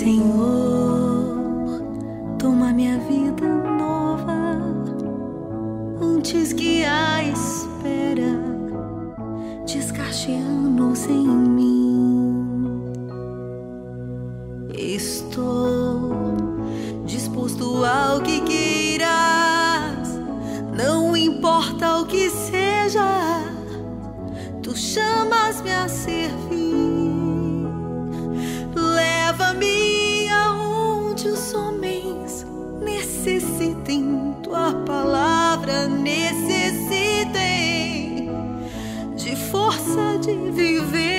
Senhor, toma minha vida nova antes que a espera desgaste anos em mim. Estou disposto ao que queiras, não importa o que seja, tu chamas-me a servir. Leva-me aonde os homens necessitem, tua palavra necessitem de força de viver.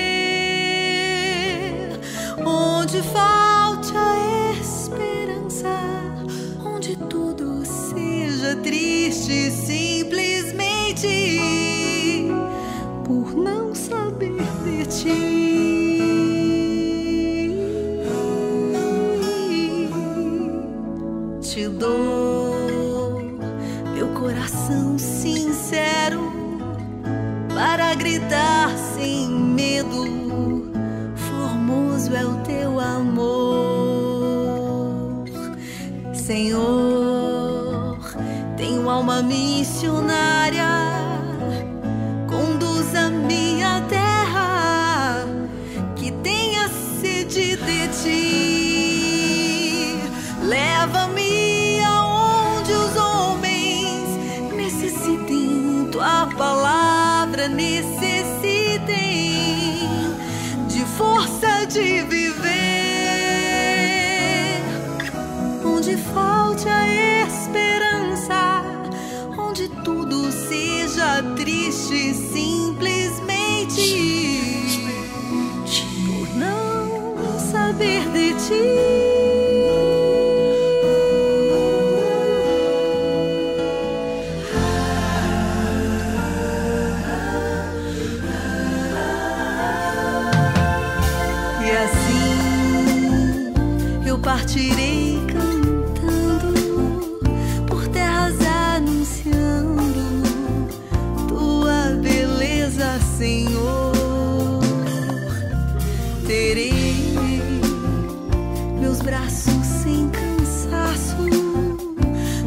Onde falte a esperança, onde tudo seja triste, simplesmente por não saber de ti. Te dou meu coração sincero para gritar sem medo, formoso é o teu amor. Senhor, tenho alma missionária, conduz-me à terra que tenha sede de ti. Leva-me aonde os homens necessitem, tua palavra necessitem de força de viver. Onde falte a esperança, onde tudo seja triste, simplesmente por não saber de ti. Partirei cantando por terras anunciando tua beleza, Senhor. Terei meus braços sem cansaço,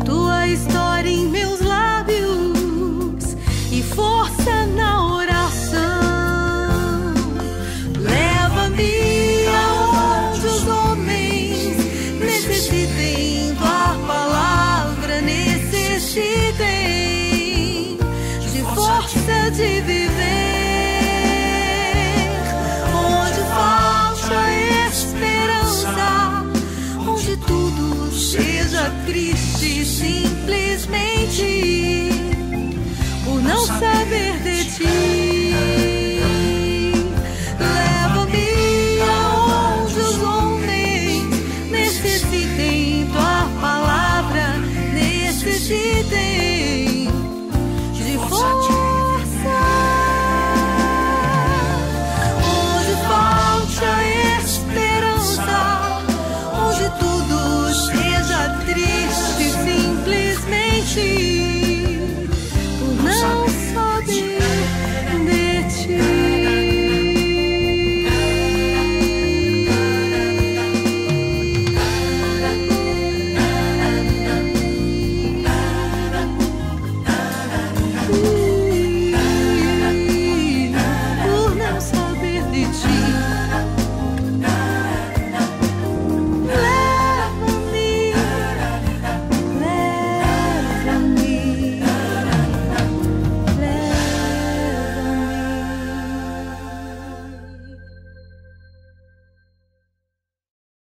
tua história em meus lábios e força na oração. Leva-me aonde os homens necessitem, tua palavra necessitem de força de viver. Onde falta a esperança, onde tudo seja triste, simplesmente